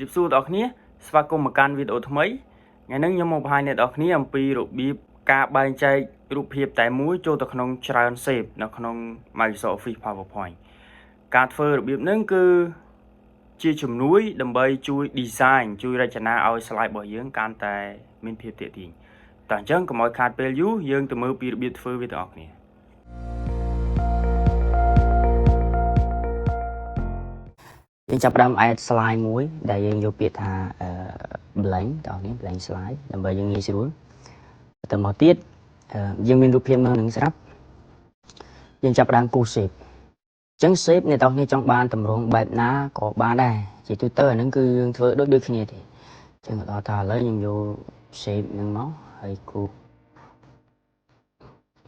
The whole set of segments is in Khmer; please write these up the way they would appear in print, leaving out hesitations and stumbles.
Chụp số đó kia, và cùng một can video thứ mấy, ngày nay nhóm một hai này đó kia âm pi rồi bị cả bài chạy rụp hiệp tại mũi cho tao không tràn shape nó không Microsoft Office PowerPoint. Cả phơi rồi biết nâng cứ chia chùm núi đầm bay chui design chui ra chana ao slide bỏ dưỡng can tại miền phía tiệt tiền. Toàn chân có mọi card value dưỡng từ mưa pi biết phơi với đó kia.យើងចាប់ផ្ដើម add slide មួយដែលយើងយកពាក្យថា blank តោះនេះ blank slide ដើម្បីយើងងាយស្រួលបន្តមកទៀតយើងមានរូបភាពនៅនឹងស្រាប់យើងចាប់ផ្ដើមគូ shape អញ្ចឹង shape អ្នកទាំងនេះចង់បានតម្រង់បែបណាក៏បានដែរជាទូទៅអាហ្នឹងគឺយើងធ្វើដូចគ្នាទេអញ្ចឹងដល់ថាឥឡូវខ្ញុំយក shape ហ្នឹងមកហើយគូ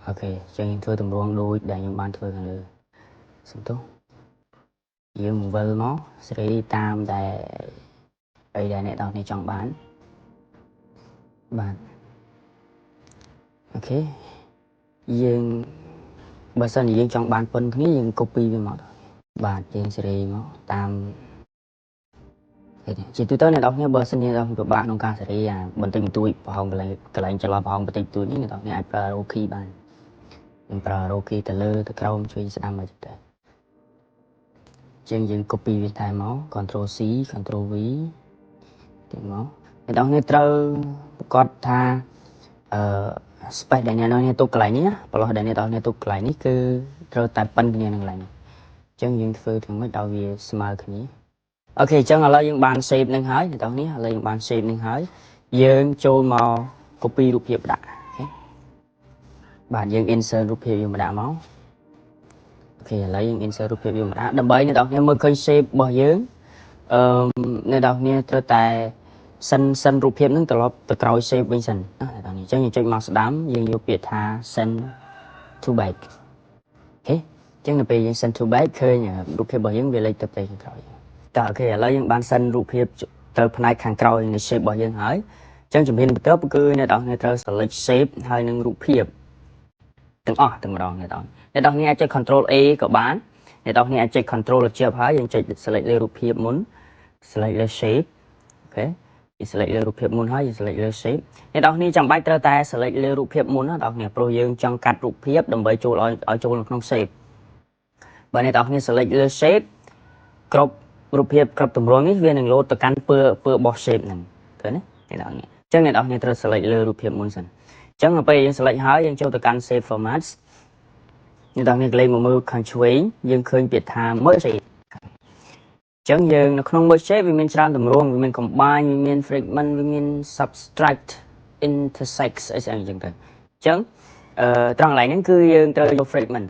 អូខេអញ្ចឹងធ្វើតម្រង់ដូចដែលខ្ញុំបានធ្វើខាងលើសុំទោសយើងវិលមកសេរីតាមដែលអីដែលអ្នកទាំងនេះចង់បានបាទអូខេយើងបើសិនជាយើងចង់បានប៉ុនគ្នាយើង copy វាមកបាទយើងសេរីមកតាមជាទូទៅអ្នកទាំងនេះបើសិនជាអ្នកពិបាកក្នុងការសេរីអាបន្តិចបន្តួចប្រហោងកន្លែងចន្លោះប្រហោងបន្តិចបន្តួចនេះអ្នកទាំងនេះអាចប្រើ row key បានយើងប្រើ row key ទៅលើទៅក្រោមជួយស្ដាំមកទៅយើង copy វាតែមក Ctrl C Ctrl V ទៅមកអ្នកទាំងនេះត្រូវប្រកាសថាspace ដែលអ្នកនេះទុកកន្លែងនេះណាប្រឡោះដែលអ្នកទាំងនេះទុកកន្លែងនេះគឺត្រូវតែប៉ិនគ្នានឹងកន្លែងនេះអញ្ចឹងយើងធ្វើទាំងម៉េចឲ្យវាស្មើគ្នាអូខេអញ្ចឹងឥឡូវយើងបាន shape នឹងហើយអ្នកទាំងនេះឥឡូវយើងបាន shape នឹងហើយយើងចូលមក copy រូបភាពដាក់អូខេបាទយើង insert រូបភាពយើងមកដាក់មកអូខេឥឡូវយើង insert រូបភាពយើងមកដាក់ដើម្បីអ្នកទាំងនេះមើលឃើញ shape របស់យើងអ្នកទាំងនេះត្រូវតែសិនរូបភាពហ្នឹងត្រឡប់ទៅក្រោយ shape វិញសិនណាអ្នកទាំងនេះអញ្ចឹងយើងចុចមកស្ដាំយើងយកពាក្យថា send to back អូខេអញ្ចឹងនៅពេលយើង send to back ឃើញរូបភាពរបស់យើងវាលេចទៅផ្ទៃខាងក្រោយតើអូខេឥឡូវយើងបាន send រូបភាពទៅផ្នែកខាងក្រោយនៃ shape របស់យើងហើយអញ្ចឹងជំហានបន្ទាប់គឺអ្នកទាំងនេះត្រូវ select shape ហើយនឹងរូបភាពទាំងអស់តែម្ដងអ្នកទាំងនេះអាចចុច Ctrl A ក៏បានអ្នកទាំងនេះអាចចុច Ctrl លជាប់ហើយយើងចុច select លើរូបភាពមុន select លើ shape អូខេយើង select លើរូបភាពមុនហើយយើង select លើ shape អ្នកទាំងនេះចាំបាច់ត្រូវតែ select លើរូបភាពមុនណាអ្នកទាំងនេះព្រោះយើងចង់កាត់រូបភាពដើម្បីចូលឲ្យចូលនៅក្នុង shape បើអ្នកទាំងនេះ select លើ shape គ្រប់រូបភាពគ្រប់ទម្រង់នេះវានឹង load ទៅកាន់ពើរបស់ shape ហ្នឹងឃើញទេអ្នកទាំងនេះអញ្ចឹងអ្នកទាំងនេះត្រូវ select លើរូបភាពមុនសិនអញ្ចឹងដល់ពេលយើង select ហើយយើងចូលទៅកាន់ save formats អ្នកទាំងនេះកន្លែងមកមើលខាងឆ្វេងយើងឃើញពាក្យថា merge shape អញ្ចឹងយើងនៅក្នុង merge shape វាមានច្រើនទម្រង់វាមាន combine វាមាន fragment វាមាន subtract intersect អីស្អីអញ្ចឹងទៅអញ្ចឹងត្រង់កន្លែងហ្នឹងគឺយើងត្រូវយក fragment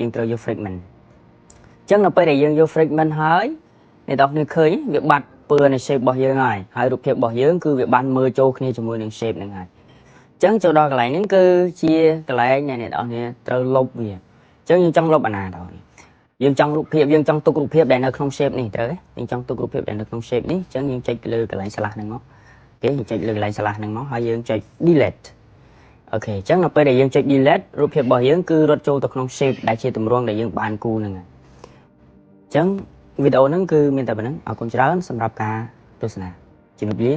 យើងត្រូវយក fragment អញ្ចឹងដល់ពេលដែលយើងយក fragment ហើយអ្នកទាំងនេះឃើញវាបាត់ពើនៃ shape របស់យើងហើយរូបភាពរបស់យើងគឺវាបានមើលចូលគ្នាជាមួយនឹង shape ហ្នឹងហើយអញ្ចឹងចូលដល់កន្លែងហ្នឹងគឺជាកន្លែងដែលអ្នកទាំងនេះត្រូវលុបវាអញ្ចឹងយើងចង់លុបអាណាតើយើងចង់រូបភាពយើងចង់ទុករូបភាពដែលនៅក្នុង shape នេះត្រូវទេយើងចង់ទុករូបភាពដែលនៅក្នុង shape នេះអញ្ចឹងយើងចុចលើកន្លែង slash ហ្នឹងមកអូខេយើងចុចលើកន្លែង slash ហ្នឹងមកហើយយើងចុច delete អូខេអញ្ចឹងនៅពេលដែលយើងចុច delete រូបភាពរបស់យើងគឺរត់ចូលទៅក្នុង shape ដែលជាទម្រង់ដែលយើងបានគូហ្នឹងហើយអញ្ចឹងវីដេអូហ្នឹងគឺមានតែប៉ុណ្្នឹងអរគុណច្រើនសម្រាប់ការទស្សនាជំរាបលា